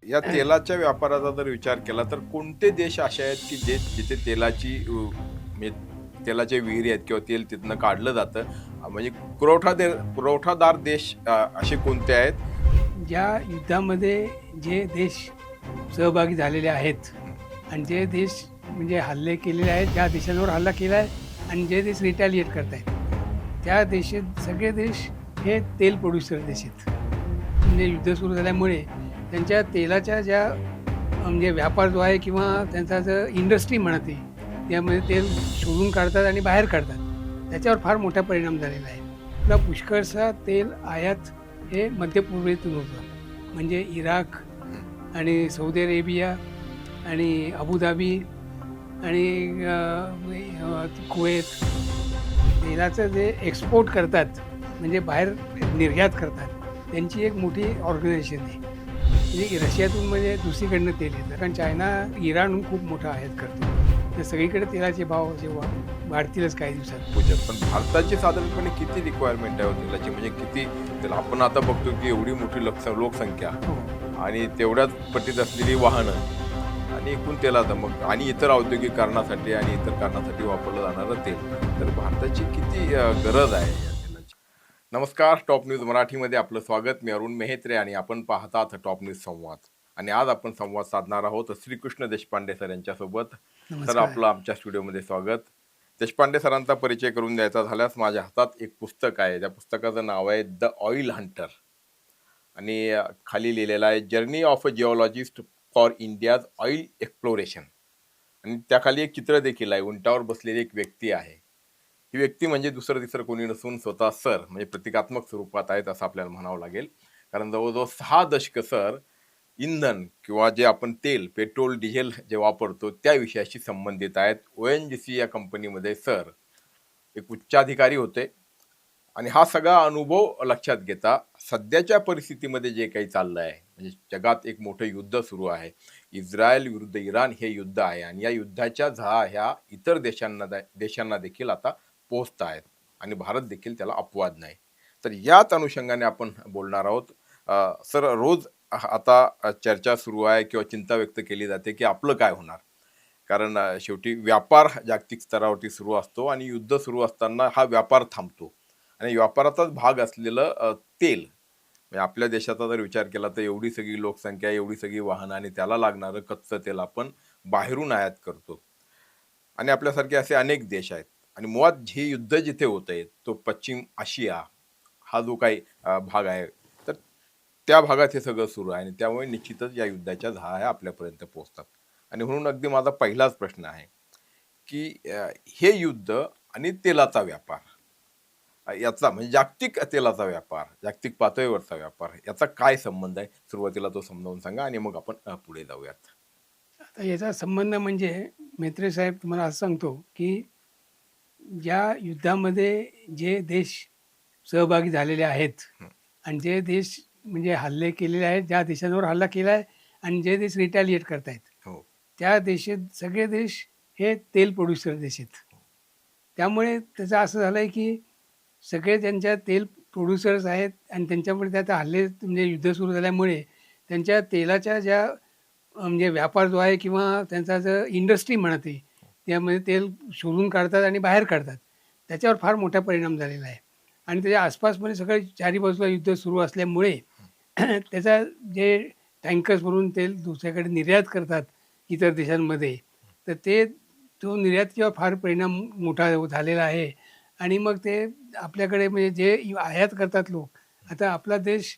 या तेलाच्या व्यापाराचा जर विचार केला तर कोणते देश असे आहेत की जिथे तेलाची म्हणजे तेलाच्या विहिरी आहेत किंवा तेल तिथनं काढलं जातं, म्हणजे पुरवठादार देश असे कोणते आहेत? ज्या युद्धामध्ये जे देश सहभागी झालेले आहेत हं. आणि जे देश म्हणजे हल्ले केलेले आहेत, ज्या देशांवर हल्ला केला आहे आणि जे देश रिटॅलिएट करत आहेत, त्या देशात सगळे देश हे तेल प्रोड्युसर देश आहेत. म्हणजे युद्ध सुरू झाल्यामुळे त्यांच्या तेलाच्या ज्या म्हणजे व्यापार जो आहे किंवा त्यांचा जो इंडस्ट्री म्हणते, त्यामध्ये तेल शोधून काढतात आणि बाहेर काढतात. त्याच्यावर फार मोठा परिणाम झालेला आहे. आपला पुष्कळसा तेल आयात हे मध्य पूर्वेतून होतं. म्हणजे इराक आणि सौदी अरेबिया आणि अबुधाबी आणि कुवेत तेलाचं जे एक्सपोर्ट करतात, म्हणजे बाहेर निर्यात करतात, त्यांची एक मोठी ऑर्गनायझेशन आहे. म्हणजे रशियातून म्हणजे दुसरीकडनं तेल येतं. कारण चायना इराणहून खूप मोठा आयात करतो. तर सगळीकडे तेलाचे भाव जेव्हा वाढतीलच काही दिवसात. पूजा पण भारताची साधारणपणे किती रिक्वायरमेंट आहे हो तेलाची, म्हणजे किती तेल आपण आता बघतो की एवढी मोठी लोकसंख्या हो. आणि तेवढ्याच पटीत असलेली वाहनं आणि एकूण तेलाचं मग आणि इतर औद्योगिक कारणासाठी आणि इतर कारणासाठी वापरलं जाणारं तेल, तर भारताची किती गरज आहे या तेलाची. नमस्कार, टॉप न्यूज मराठीमध्ये आपलं स्वागत. मी अरुण मेहेत्रे आणि आपण पाहतात टॉप न्यूज संवाद. आणि आज आपण संवाद साधणार आहोत श्रीकृष्ण देशपांडे सर यांच्यासोबत. सर, नमस्कार. आपलं आमच्या स्टुडिओमध्ये स्वागत. देशपांडे सरांचा परिचय करून द्यायचा झाल्यास, माझ्या हातात एक पुस्तक आहे. त्या पुस्तकाचं नाव आहे द ऑइल हंटर आणि खाली लिहिलेलं आहे journey of a geologist for India's oil exploration. आणि त्याखाली एक चित्र देखील आहे. उंटावर बसलेली एक व्यक्ती आहे. ही व्यक्ती म्हणजे दुसरं तिसरं कोणी नसून स्वतः सर, म्हणजे प्रतिकात्मक स्वरूपात आहेत असं आपल्याला म्हणावं लागेल. कारण जवळजवळ 6 दशक सर इंधन किंवा जे आपण तेल, पेट्रोल, डिझेल जे वापरतो त्या विषयाशी संबंधित आहेत. ONGC या कंपनीमध्ये सर एक उच्चाधिकारी होते. आणि हा सगळा अनुभव लक्षात घेता सध्याच्या परिस्थितीमध्ये जे काही चाललं आहे, म्हणजे जगात एक मोठं युद्ध सुरू आहे. इस्रायल विरुद्ध इराण हे युद्ध आहे आणि या युद्धाच्या झळा ह्या इतर देशांना देखील आता पोहोचत आहेत आणि भारत देखील त्याला अपवाद नाही. तर याच अनुषंगाने आपण बोलणार आहोत. सर, रोज आता चर्चा सुरू आहे किंवा चिंता व्यक्त केली जाते की आपलं काय होणार. कारण शेवटी व्यापार जागतिक स्तरावरती सुरू असतो आणि युद्ध सुरू असताना हा व्यापार थांबतो. आणि व्यापाराचाच भाग असलेलं तेल, म्हणजे आपल्या देशाचा जर विचार केला तर एवढी सगळी लोकसंख्या, एवढी सगळी वाहनं आणि त्याला लागणारं कच्चं तेल आपण बाहेरून आयात करतो. आणि आपल्यासारखे असे अनेक देश आहेत. आणि मुळात हे युद्ध जिथे होतंय तो पश्चिम आशिया हा जो काही भाग आहे, तर त्या भागात हे सगळं सुरू आहे आणि त्यामुळे निश्चितच या युद्धाच्या झळा आपल्यापर्यंत पोहोचतात. आणि म्हणून अगदी माझा पहिलाच प्रश्न आहे की हे युद्ध आणि तेलाचा व्यापार, याचा म्हणजे जागतिक तेलाचा व्यापार, जागतिक पातळीवरचा व्यापार, याचा काय संबंध आहे? सुरुवातीला तो समजावून सांगा आणि मग आपण पुढे जाऊयात. आता याचा संबंध म्हणजे म्हेत्रे साहेब तुम्हाला असं सांगतो, की ज्या युद्धामध्ये जे देश सहभागी झालेले आहेत हं. आणि जे देश म्हणजे हल्ले केलेले आहेत, ज्या देशांवर हल्ला केला आहे आणि जे देश रिटॅलिएट करत आहेत, हो. त्या देशात सगळे देश हे तेल प्रोड्युसर देश आहेत. त्यामुळे त्याचं असं झालं आहे, की सगळे त्यांच्या तेल प्रोड्युसर्स आहेत आणि त्यांच्यामुळे त्यात हल्ले म्हणजे युद्ध सुरू झाल्यामुळे त्यांच्या तेलाच्या ज्या म्हणजे व्यापार जो आहे किंवा त्यांचा जो इंडस्ट्री म्हणते, त्यामध्ये तेल शोधून काढतात आणि बाहेर काढतात. त्याच्यावर फार मोठा परिणाम झालेला आहे. आणि त्याच्या आसपासमध्ये सगळे चारी बाजूला युद्ध सुरू असल्यामुळे त्याचा जे टँकर्स भरून तेल दुसऱ्याकडे निर्यात करतात इतर देशांमध्ये, तर तो निर्यातीवर फार परिणाम मोठा झालेला आहे. आणि मग ते आपल्याकडे म्हणजे जे आयात करतात लोक, आता आपला देश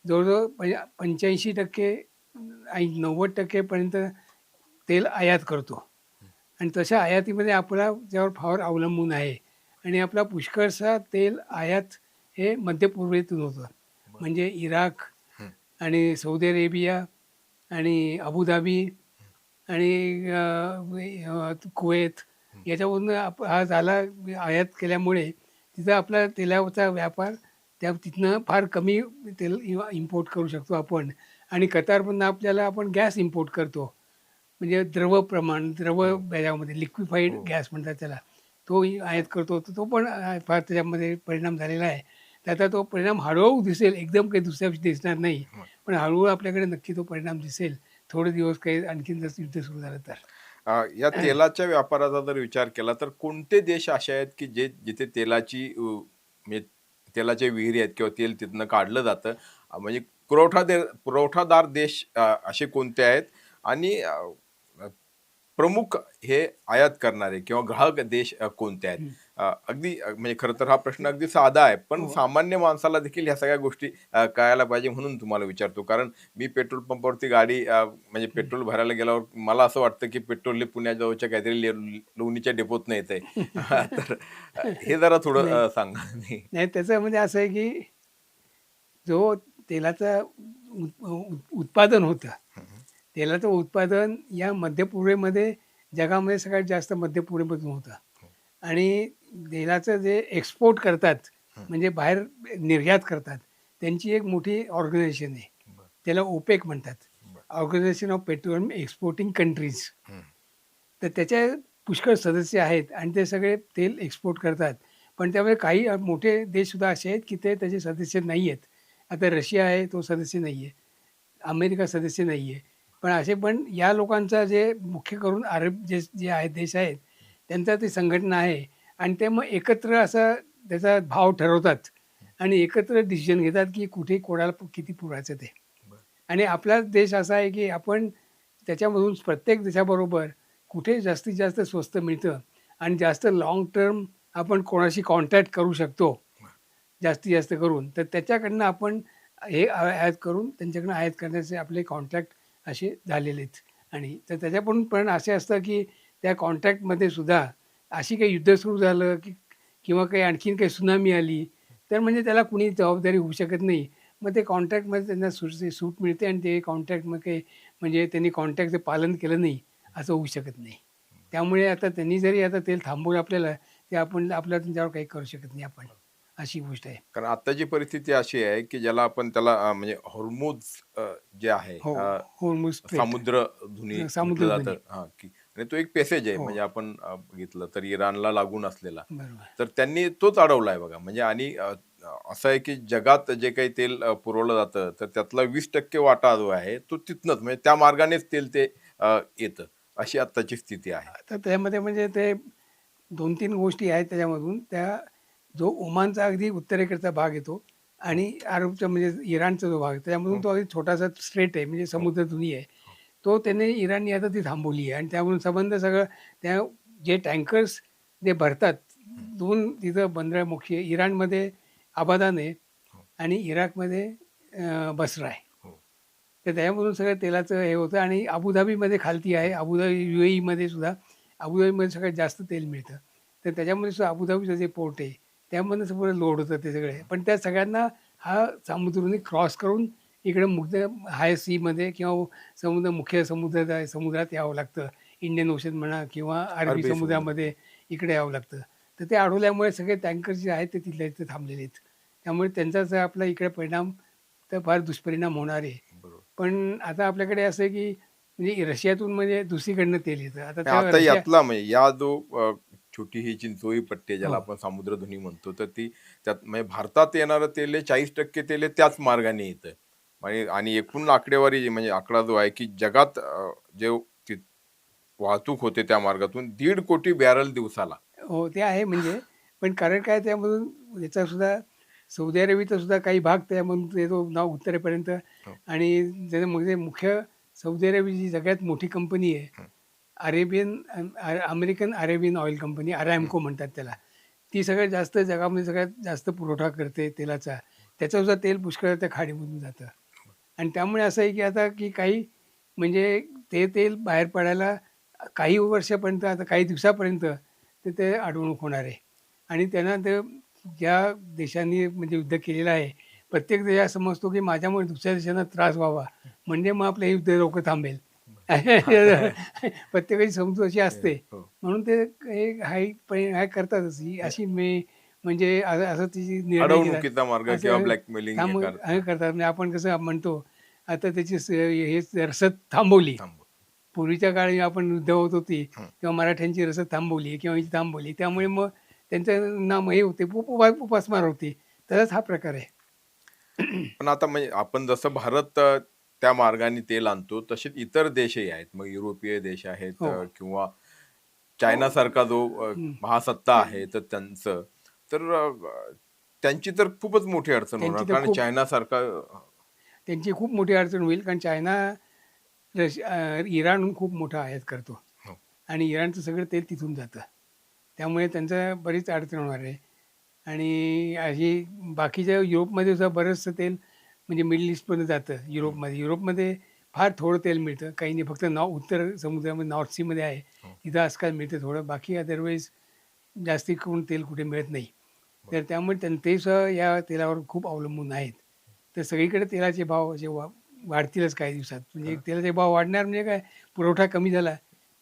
जवळजवळ 85% आणि 90% पर्यंत तेल आयात करतो. आणि तशा आयातीमध्ये आपला त्यावर फार अवलंबून आहे. आणि आपला पुष्कळसा तेल आयात हे मध्य पूर्वेतून होतं. बरं. म्हणजे इराक हं. आणि सौदी अरेबिया आणि अबुधाबी आणि कुवेत हं. याच्यावरून हा झाला आयात केल्यामुळे तिथं आपला तेलाचा व्यापार तिथनं फार कमी तेल इम्पोर्ट करू शकतो आपण. आणि कतारमधनं आपल्याला आपण गॅस इम्पोर्ट करतो. म्हणजे द्रव हो. ह्याच्यामध्ये लिक्विफाईड हो. गॅस म्हणतात त्याला. तो आयात करतो. तर तो पण फार त्याच्यामध्ये परिणाम झालेला आहे. त्याचा तो परिणाम हळूहळू दिसेल, एकदम काही दुसऱ्या दिवशी दिसणार नाही. हं. पण हळूहळू आपल्याकडे नक्की तो परिणाम दिसेल. थोडे दिवस काही आणखीन जर युद्ध सुरू झालं तर. या तेलाच्या व्यापाराचा जर विचार केला तर कोणते देश असे आहेत की जिथे म्हणजे तेलाच्या विहिरी आहेत किंवा तेल तिथनं काढलं जातं, म्हणजे पुरवठादार देश असे कोणते आहेत आणि प्रमुख हे आयात करणारे किंवा ग्राहक देश कोणते आहेत? हं. म्हणजे खरं तर हा प्रश्न अगदी साधा आहे, पण हो. सामान्य माणसाला देखील ह्या सगळ्या गोष्टी कळायला पाहिजे म्हणून तुम्हाला विचारतो. कारण मी पेट्रोल पंपावरती गाडी म्हणजे हं. पेट्रोल भरायला गेल्यावर मला असं वाटतं, की पेट्रोल हे पुण्याजवळच्या काहीतरी लोणीच्या डेपोतनं येतंय. तर हे जरा थोडं नाही, सांगा तुम्ही. नाही त्याचं म्हणजे असं आहे की जो तेलाचं उत्पादन होतं, हं, हं. तेलाचं उत्पादन या मध्य पूर्वेमध्ये जगामध्ये सगळ्यात जास्त मध्य पूर्वेमधून होतं. हो. आणि तेलाचं जे एक्सपोर्ट करतात, हं. म्हणजे बाहेर निर्यात करतात, त्यांची एक मोठी ऑर्गनायझेशन आहे. बरं, त्याला ओपेक म्हणतात. बरं. Organisation of petroleum exporting countries. हं, तर त्याचे पुष्कळ सदस्य आहेत आणि ते सगळे तेल एक्सपोर्ट करतात. पण त्यामुळे काही मोठे देशसुद्धा असे आहेत, की ते त्याचे सदस्य नाही आहेत. आता रशिया आहे, तो सदस्य नाही आहे. अमेरिका सदस्य नाही आहे. पण असे पण या लोकांचा जे मुख्य करून अरब जे जे आहेत देश आहेत, त्यांचा ती संघटना आहे आणि ते मग एकत्र असा त्याचा भाव ठरवतात आणि एकत्र डिसिजन घेतात, की कुठे कोणाला किती पुरायचं ते. बरं. आणि आपला देश असा आहे, की आपण त्याच्यामधून प्रत्येक देशाबरोबर कुठे जास्तीत जास्त स्वस्त मिळतं आणि जास्त लाँग टर्म आपण कोणाशी कॉन्टॅक्ट करू शकतो, जास्तीत जास्त करून. तर त्याच्याकडनं आपण हे आयात करून त्यांच्याकडनं आयात करण्याचे आपले कॉन्ट्रॅक्ट असे झालेले आहेत. आणि तर त्याच्याकडून पण असे असतं, की त्या कॉन्ट्रॅक्टमध्ये सुद्धा अशी काही युद्ध सुरू झालं, की किंवा काही आणखीन काही त्सुनामी आली, तर म्हणजे त्याला कुणी जबाबदारी होऊ शकत नाही. मग ते कॉन्ट्रॅक्टमध्ये त्यांना सूट मिळते आणि ते कॉन्ट्रॅक्ट मग काही म्हणजे त्यांनी कॉन्ट्रॅक्टचं पालन केलं नाही, असं होऊ शकत नाही. त्यामुळे आता त्यांनी जरी आता तेल थांबवलं आपल्याला, ते आपण आपल्याला त्यांच्यावर काही करू शकत नाही आपण. अशी गोष्ट आहे. कारण आत्ताची परिस्थिती अशी आहे, की ज्याला आपण त्याला म्हणजे हॉर्मुझ जे आहे हो, होर्मुझ स्ट्रेट. सामुद्रधुनी म्हटलं सामुद्रधुनी. जातं. हां, की आणि तो एक पॅसेज आहे हो, म्हणजे आपण बघितलं तर इराणला लागून असलेला. बरोबर. तर त्यांनी तोच अडवलाय बघा. म्हणजे आणि असं आहे, की जगात जे काही तेल पुरवलं जातं, तर त्यातला 20% वाटा जो आहे, तो तिथनंच म्हणजे त्या मार्गानेच तेल ते येतं. अशी आत्ताची स्थिती आहे. आता त्यामध्ये म्हणजे ते 2-3 गोष्टी आहेत त्याच्यामधून. जो ओमानचा अगदी उत्तरेकडचा भाग येतो हं, आणि अरबचा म्हणजे इराणचा जो भाग आहे, त्यामधून हं, तो अगदी छोटासा स्ट्रेट आहे म्हणजे हं, समुद्रधुनी आहे. हं, तो त्याने इराणनी आता ती थांबवली आहे आणि त्यावरून संबंध सगळं त्या जे टँकर्स जे भरतात, हं, 2 तिथं बंदरं मुख्य इराणमध्ये आबादान आहे हं, आणि इराकमध्ये बसरा आहे. हो. तर त्याच्यामधून सगळं तेलाचं हे होतं आणि अबुधाबीमध्ये खालती आहे. अबुधाबी UAEमध्ये सुद्धा अबुधाबीमध्ये सगळ्यात जास्त तेल मिळतं. तर त्याच्यामध्ये सुद्धा अबुधाबीचं जे पोर्ट आहे, त्यामधनं सगळं लोड होतं ते सगळे. पण त्या सगळ्यांना हा समुद्राने क्रॉस करून इकडे मुख्य हाय सीमध्ये किंवा मुख्य समुद्रात यावं लागतं. इंडियन ओशन म्हणा किंवा अरबी अरबी समुद्र. समुद्रामध्ये इकडे यावं लागतं. तर ते अडवल्यामुळे सगळे टँकर जे आहेत ते तिथल्या तिथे थांबलेले आहेत. त्यामुळे त्यांचाच आपला इकडे परिणाम तर फार दुष्परिणाम होणार आहे. बरोबर. पण आता आपल्याकडे असं आहे, की म्हणजे रशियातून म्हणजे दुसरीकडनं तेल येतं. आता नाही, त्या आता रशिया यातला म्हणजे या जो छोटी ही चिंचोळी पट्टी आहे, ज्याला हो. आपण सामुद्रधुनी म्हणतो, तर ती त्यात म्हणजे भारतात येणारं तेल हे 40% तेल हे त्याच मार्गाने येतं. आणि एकूण आकडेवारी म्हणजे आकडा जो आहे, की जगात जे ती वाहतूक होते त्या मार्गातून 1.5 कोटी बॅरल दिवसाला. हो, ते आहे म्हणजे. पण कारण काय त्यामधून याचा सुद्धा सौदी अरेबियाचा सुद्धा काही भाग त्यामधून येतो ना उत्तरेपर्यंत हो, आणि त्याच्यामध्ये मुख्य सौदी अरेबियाची सगळ्यात मोठी कंपनी आहे. हं, अमेरिकन अरेबियन ऑइल कंपनी हं. अराम्को म्हणतात त्याला. ती सगळ्यात जास्त जगामध्ये सगळ्यात जास्त पुरवठा करते तेलाचा. त्याचं सुद्धा तेल पुष्कळ त्या खाडीमधून जातं. आणि त्यामुळे असं आहे की आता की काही म्हणजे ते तेल बाहेर पडायला काही वर्षापर्यंत आता काही दिवसापर्यंत ते अडवणूक होणार आहे. आणि त्यांना ते ज्या देशांनी म्हणजे युद्ध केलेलं आहे, प्रत्येक देश हा समजतो की माझ्यामुळे दुसऱ्या देशांना त्रास व्हावा, म्हणजे मग आपलं हे युद्ध लवकर थांबेल. बरं. प्रत्येकाची समजूत अशी हे, असते. हो. म्हणून ते हे करतातच. ही अशी म्हणजे असं तिची निर्णय घेतात. अडवणुकीचा मार्ग किंवा असं ब्लॅकमेलिंग हे हे करता. करतात. म्हणजे आपण कसं म्हणतो, आता त्याची हे रसद थांबवली. थांबव. पूर्वीच्या काळी आपण युद्ध होत होती हं, किंवा मराठ्यांची रसद थांबवली किंवा हिची थांबवली. त्यामुळे मग त्यांचं नाम हे होते उपासमार होते. तरच हा प्रकार आहे. पण आता म्हणजे आपण जसं भारत त्या मार्गाने तेल आणतो, तसेच इतर देशही आहेत. मग युरोपीय देश आहेत हो. किंवा हो. चायनासारखा जो हं. महासत्ता ते आहे, तर त्यांचं तर त्यांची तर खूपच मोठी अडचण होणार. त्यांची तर कारण खूप चायनासारखा त्यांची खूप मोठी अडचण होईल, कारण चायना इराणहून खूप मोठा आयात करतो हो, आणि इराणचं सगळं तेल तिथून जातं. त्यामुळे त्यांचं बरीच अडचण होणार आहे. आणि अशी बाकीच्या युरोपमध्ये सुद्धा बरंचसं तेल म्हणजे मिडल ईस्टमध्ये जातं हं, युरोपमध्ये. युरोपमध्ये फार थोडं तेल मिळतं. काही नाही, फक्त उत्तर समुद्रामध्ये नॉर्थ सीमध्ये आहे. हो, तिथं आजकाल मिळतं थोडं. बाकी अदरवाईज जास्ती करून तेल कुठे मिळत नाही. बरं. तर त्यामुळे ते सुद्धा या तेलावर खूप अवलंबून आहेत. तर सगळीकडे तेलाचे भाव असे वाढतीलच काही दिवसात. म्हणजे खरं. तेलाचे भाव वाढणार म्हणजे काय, पुरवठा कमी झाला,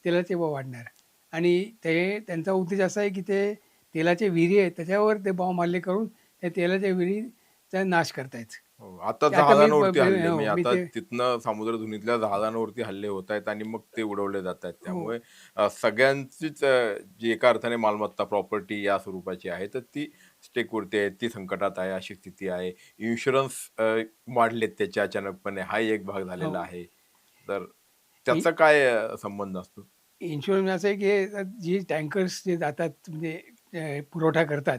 तेलाचे भाव वाढणार. आणि त्यांचा उद्देश असा आहे, की ते तेलाच्या विहिरी आहेत त्याच्यावर ते बॉम्ब हल्ले करून त्या तेलाच्या विहिरीचा नाश करतायत. हो, आता ते आता मी ब जहाजांवरती ब हल्ले हो, म्हणजे मी आता ते तिथनं समुद्रधुनीतल्या जहाजांवरती हल्ले होत आहेत आणि मग ते उडवले जात आहेत. हो, त्यामुळे सगळ्यांचीच जी एका अर्थाने मालमत्ता, प्रॉपर्टी या स्वरूपाची आहे, तर ती स्टेकवरती आहे, ती संकटात आहे, अशी स्थिती आहे. इन्शुरन्स वाढलेत त्याचे अचानकपणे, हाही एक भाग हो. झालेला आहे. तर त्याचा काय संबंध असतो? इन्शुरन्स असं आहे, की जी टँकर्स जे जातात म्हणजे पुरवठा करतात.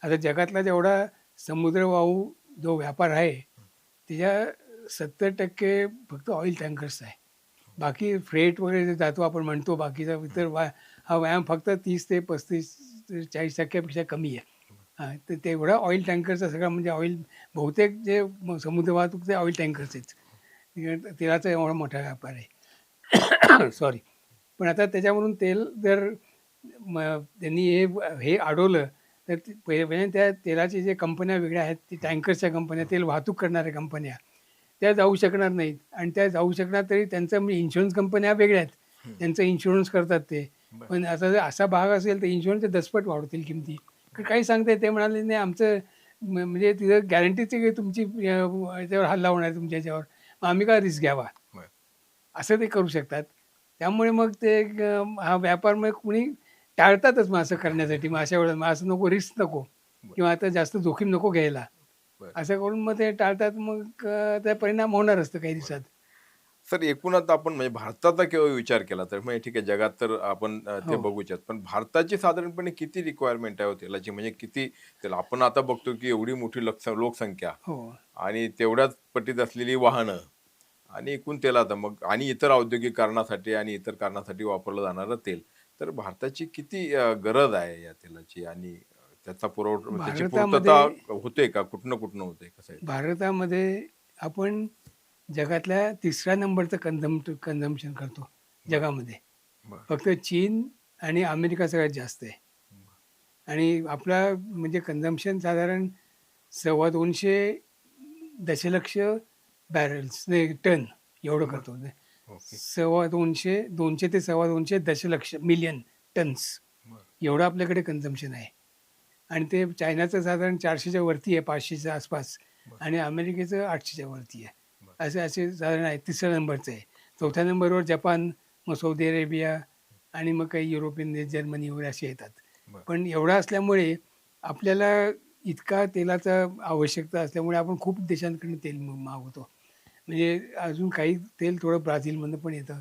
आता जगातला जेवढा समुद्रवाहू जो व्यापार आहे, त्याच्या 70% फक्त ऑइल टँकर्स आहे. बाकी फ्रेट वगैरे जे जातो आपण म्हणतो बाकीचा इतर हा व्यायाम फक्त 30 ते 35 ते 40% कमी आहे. हां, तर तेवढा ऑइल टँकरचा सगळा म्हणजे ऑइल बहुतेक जे समुद्र वाहतूक ते ऑइल टँकर्स आहेत. तेलाचा एवढा मोठा व्यापार आहे. सॉरी. पण आता त्याच्यावरून तेल जर त्यांनी हे अडवलं, तर म्हणजे त्या तेलाचे जे कंपन्या वेगळ्या आहेत, ते टँकर्सच्या कंपन्या, तेल वाहतूक करणाऱ्या कंपन्या, त्या जाऊ शकणार नाहीत आणि त्या जाऊ शकणार तरी त्यांचं म्हणजे इन्शुरन्स कंपन्या वेगळ्या आहेत. हं, त्यांचं इन्शुरन्स करतात ते. बरं. पण आता जर असा भाग असेल, तर इन्शुरन्सचे दसपट वाढवतील किमती. काही सांगता येत ते म्हणाले, "नाही आमचं म्हणजे तिथं गॅरंटीच आहे की तुमची याच्यावर हल्ला होणार आहे तुमच्या ह्याच्यावर. मग आम्ही का रिस्क घ्यावा?" बरं. असं ते करू शकतात. त्यामुळे मग ते हा व्यापार मग कुणी टाळतातच मग असं करण्यासाठी. मग अशा वेळेला मग असं नको, रिस्क नको बरं. किंवा आता जास्त जोखीम नको घ्यायला. बरं. असं करून मग ते टाळतात. मग त्याचा परिणाम होणार असतं काही बरं. दिवसात. सर एकूणच आपण म्हणजे भारताचा केवळ विचार केला तर म्हणजे ठीक आहे जगात तर आपण ते हो, बघूच पण भारताची साधारणपणे किती रिक्वायरमेंट आहे हो तेलाची म्हणजे किती तेल आपण आता बघतो की एवढी मोठी लोकसंख्या हो. आणि तेवढ्याच पटीत असलेली वाहनं आणि एकूण तेलाचं मग आणि इतर औद्योगिक कारणासाठी आणि इतर कारणासाठी वापरलं जाणारं तेल तर भारताची किती गरज आहे या तेलाची आणि त्याचा पुरवठा त्याची भारतामध्ये पूर्तता होते का कुठनं कुठनं होते कसं आहे ते? भारतामध्ये आपण जगातल्या 3ऱ्या नंबरचं कन्झम्पशन करतो बर जगामध्ये. बर फक्त चीन आणि अमेरिका सगळ्यात जास्त आहे. आणि आपला म्हणजे कन्झम्पशन साधारण 250 दशलक्ष बॅरल्स नाही टन एवढं बर करतो. ओके 200 ते 250 दशलक्ष मिलियन टन्स बर एवढं आपल्याकडे कन्झम्पशन आहे. आणि ते चायनाचं साधारण 400च्या वरती आहे, 500च्या आसपास बर आणि अमेरिकेचं 800च्या वरती आहे. बर असे साधारण आहे. 3ऱ्या नंबरचं आहे. बर 4थ्या नंबरवर जपान, मग सौदी अरेबिया आणि मग काही युरोपियन देश, जर्मनी वगैरे असे येतात. बर पण एवढा असल्यामुळे आपल्याला इतका तेलाचा आवश्यकता असल्यामुळे आपण खूप देशांकडून तेल मागवतो. म्हणजे अजून काही तेल थोडं ब्राझीलमधनं पण येतं.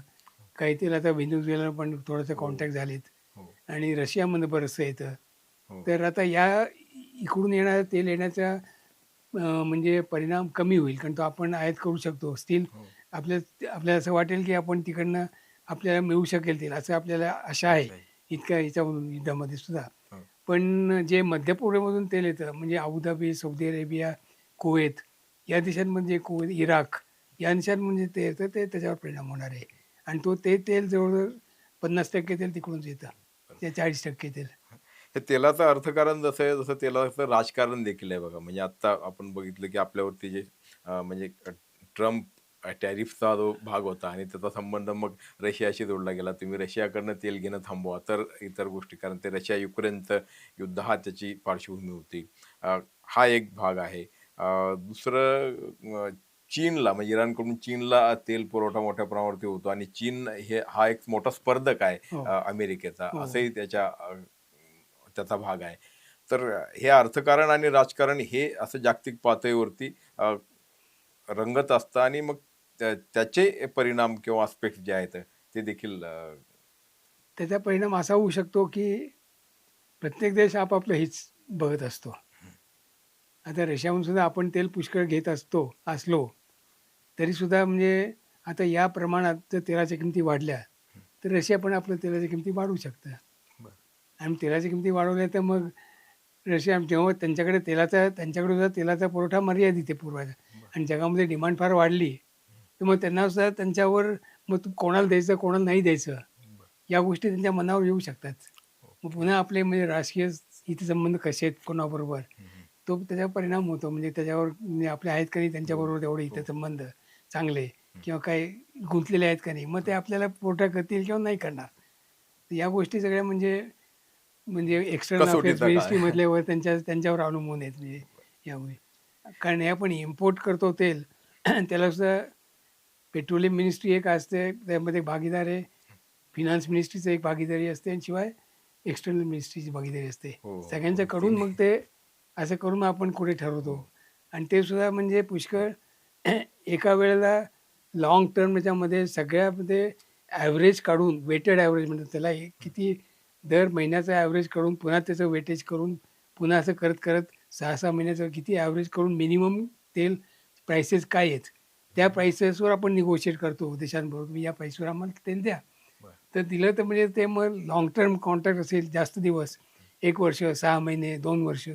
काही तेल आता व्हेनेझुएला पण थोडंसं हो कॉन्टॅक्ट झालेत हो आणि रशियामधनं बरचसं येतं. हो तर आता इकडून येणारं तेल येण्याचा म्हणजे परिणाम कमी होईल कारण तो आपण आयात करू शकतो. स्टील हो आपल्या आपल्याला असं वाटेल की आपण तिकडनं आपल्याला मिळू शकेल तेल असं आपल्याला आशा आहे. अशा आहे इतक्या ह्याच्यामधून युद्धामध्ये सुद्धा. हो पण जे मध्य पूर्वेमधून तेल येतं म्हणजे अबुधाबी, सौदी अरेबिया, कुवेत या देशांमध्ये इराक या देशांमध्ये ते येतं ते त्याच्यावर परिणाम होणार आहे. आणि ते तेल जवळ-जवळ 50% तेल तिकडूनच येतं. ते 40% तेल. हे तेलाचं अर्थकारण जसं आहे तसं तेलाचं राजकारण देखील आहे बघा म्हणजे आता आपण बघितलं की आपल्यावरती जे म्हणजे ट्रम्प टॅरिफचा जो भाग होता आणि त्याचा संबंध मग रशियाशी जोडला गेला तुम्ही रशियाकडनं तेल घेणं थांबवा तर इतर गोष्टी कारण ते रशिया युक्रेनचं युद्ध हा त्याची पार्श्वभूमी होती हा एक भाग आहे दुसरं चीनला म्हणजे इराणकडून चीनला तेल पुरवठा मोठ्या प्रमाणावरती होतो आणि चीन हा एक मोठा स्पर्धक आहे हो, अमेरिकेचा हो. असंही त्याचा भाग आहे. तर हे अर्थकारण आणि राजकारण हे असं जागतिक पातळीवरती रंगत असतं आणि मग त्याचे परिणाम किंवा आस्पेक्ट जे आहेत ते देखील त्याचा परिणाम असा होऊ शकतो, की प्रत्येक देश आपापलं हित बघत असतो. आता रशियाहून सुद्धा आपण तेल पुष्कळ घेत असलो, तरीसुद्धा म्हणजे आता या प्रमाणात जर तेलाच्या किमती वाढल्या, तर रशिया पण आपल्या तेलाच्या किमती वाढवू शकतं. बरं. आणि तेलाच्या किमती वाढवल्या तर मग रशिया जेव्हा त्यांच्याकडे सुद्धा तेलाचा पुरवठा मर्यादित आहे पूर्वाचा आणि जगामध्ये डिमांड फार वाढली, तर मग त्यांना सुद्धा त्यांच्यावर मग तू कोणाला द्यायचं, कोणाला नाही द्यायचं, या गोष्टी त्यांच्या मनावर येऊ शकतात. मग पुन्हा आपले म्हणजे राजकीय हितसंबंध कसे आहेत कोणाबरोबर, तो त्याच्यावर परिणाम होतो. म्हणजे त्याच्यावर म्हणजे आपले आहेत का नाही त्यांच्याबरोबर तेवढे हितसंबंध चांगले किंवा काही गुंतलेले आहेत का नाही, मग ते आपल्याला पुरवठा करतील किंवा नाही करणार. तर या गोष्टी सगळ्या म्हणजे म्हणजे एक्सटर्नल अफेअर्स कसोटीचा काळ आहे. मिनिस्ट्रीमधल्यावर त्यांच्यावर अवलंबून आहेत म्हणजे यामुळे. कारण हे आपण इम्पोर्ट करतो तेल त्याला सुद्धा पेट्रोलियम मिनिस्ट्री एक असते, त्यामध्ये भागीदार आहे. फिनान्स मिनिस्ट्रीचं एक भागीदारी असते आणि शिवाय एक्सटर्नल मिनिस्ट्रीची भागीदारी असते. हो, हो. सगळ्यांच्याकडून तिन्ही. मग ते असं करून आपण कुठे ठरवतो आणि ते सुद्धा म्हणजे पुष्कळ एका वेळेला लाँग टर्म याच्यामध्ये सगळ्यामध्ये ॲव्हरेज काढून वेटेड ॲव्हरेज म्हणतात त्याला, किती दर महिन्याचा ॲव्हरेज काढून पुन्हा त्याचं वेटेज करून पुन्हा असं करत करत 6-6 महिन्याचं किती ॲव्हरेज करून मिनिमम तेल प्राइसेस काय आहेत, त्या प्राइसेसवर आपण निगोशिएट करतो देशांबरोबर. तुम्ही या प्राइसवर आम्हाला तेल द्या. बरं. तर दिलं तर म्हणजे ते मग लाँग टर्म कॉन्ट्रॅक्ट असेल जास्त दिवस, 1 वर्ष, 6 महिने, 2 वर्ष,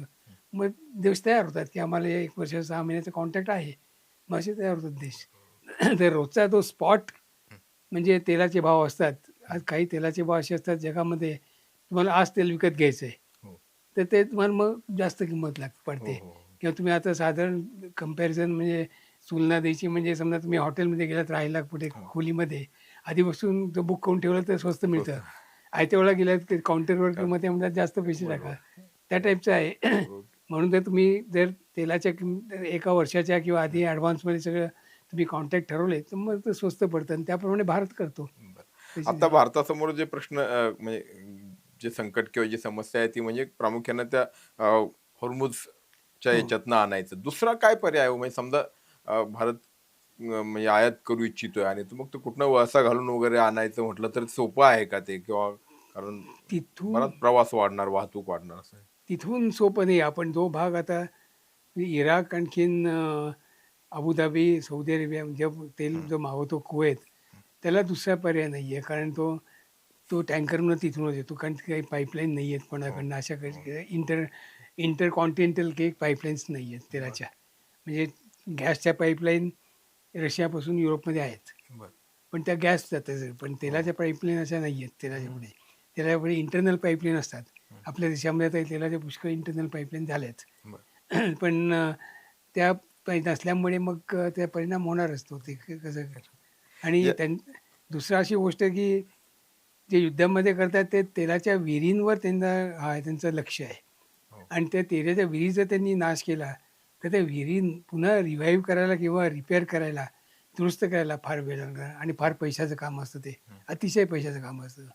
मग देश तयार होतात की आम्हाला हे 1 वर्ष 6 महिन्याचं कॉन्ट्रॅक्ट आहे. मग असे तयार होतात देश. तर रोजचा तो स्पॉट म्हणजे तेलाचे भाव असतात. आज काही तेलाचे भाव असे असतात जगामध्ये तुम्हाला आज तेल विकत घ्यायचं आहे. हो. तर ते तुम्हाला मग जास्त किंमत हो, पडते हो. किंवा तुम्ही आता साधारण कंपॅरिझन म्हणजे तुलना द्यायची म्हणजे समजा तुम्ही हॉटेलमध्ये गेलात राहायला कुठे हो. खोलीमध्ये, आधीपासून जर बुक करून ठेवलं तर स्वस्त मिळतं. स्वस्त. आयत्या वेळेला गेलात की काउंटरवर का किंवा ते म्हणतात जास्त पैसे टाका. बरोबर. त्या टाईपचं आहे. हो. म्हणून जर तुम्ही जर तेलाच्या एका वर्षाच्या किंवा आधी ॲडव्हान्समध्ये सगळं तुम्ही कॉन्ट्रॅक्ट ठरवले, तर मग ते स्वस्त पडतं आणि त्याप्रमाणे भारत करतो. बरं. तशी आता भारतासमोर जे प्रश्न म्हणजे जे संकट किंवा जी समस्या आहे ती म्हणजे प्रामुख्याने त्या होर्मुझच्या हो. याच्यातनं आणायचं. दुसरा काय पर्याय आहे हो? म्हणजे समजा भारत म्हणजे आयात करू इच्छितोय आणि तो मग तो कुठनं वळसा घालून वगैरे आणायचं म्हटलं तर सोपं आहे का ते? किंवा कारण तिथून बराच प्रवास वाढणार, वाहतूक वाढणार असं आहे. तिथून सोपं नाही. आपण जो भाग आता इराक आणखीन अबुधाबी, सौदी अरेबिया म्हणजे तेल हं, जो मावतो कुवेत, त्याला दुसरा पर्याय नाही आहे. कारण तो तो टँकरनं तिथूनच येतो. कारण काही पाईपलाईन नाही आहेत हो, कोणाकडनं. अशा हो. काही इंटरकॉन्टिनेंटल काही पाईपलाईन्स नाही आहेत बरं, तेलाच्या. म्हणजे गॅसच्या पाईपलाईन रशियापासून युरोपमध्ये आहेत. बरं. पण त्या गॅस जातात. पण हो, तेलाच्या पाईपलाईन अशा नाही आहेत हं, तेलाच्या पुढे. तेलाच्या पुढे इंटरनल पाईपलाईन असतात. हं. आपल्या देशामध्ये आता तेलाच्या पुष्कळ इंटरनल पाईपलाईन झाल्यात. बरं. पण त्या नसल्यामुळे मग त्या परिणाम होणारच तो ते कसं आणि जे दुसरं अशी गोष्ट आहे की जे युद्धामध्ये करतात ते तेलाच्या विहिरींवर त्यांचं लक्ष आहे. हो, आणि त्या तेलाच्या विहिरी जर त्यांनी नाश केला, तर त्या विहिरी पुन्हा रिवाईव्ह करायला किंवा रिपेअर करायला, दुरुस्त करायला फार वेळ लागणार आणि फार पैशाचं काम असतं ते. हं, अतिशय पैशाचं काम असतं.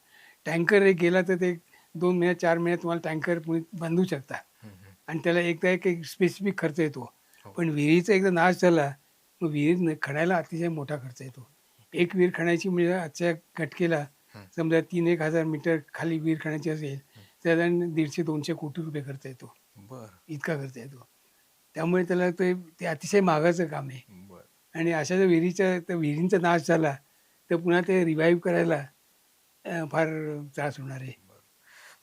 टँकर एक गेला तर ते 2 महिन्यात, 4 महिन्यात तुम्हाला टँकर बांधू शकता हं, हं. आणि त्याला एकदा एक स्पेसिफिक खर्च येतो. हो, पण विहिरीचा एकदा नाश झाला, मग विहीर खणायला अतिशय मोठा खर्च येतो. एक विहीर खणायची म्हणजे आजच्या घटकेला हं, समजा 3-1 हजार मीटर खाली विहीर खणायची असेल, हं. साधारण 150-200 कोटी रुपये खर्च येतो. बरं, इतका खर्च येतो. त्यामुळे त्याला ते ते अतिशय महागाचं काम आहे बरं. आणि अशा जर त्या विहिरींचा नाश झाला, तर पुन्हा ते रिवाईव्ह करायला फार त्रास होणार आहे.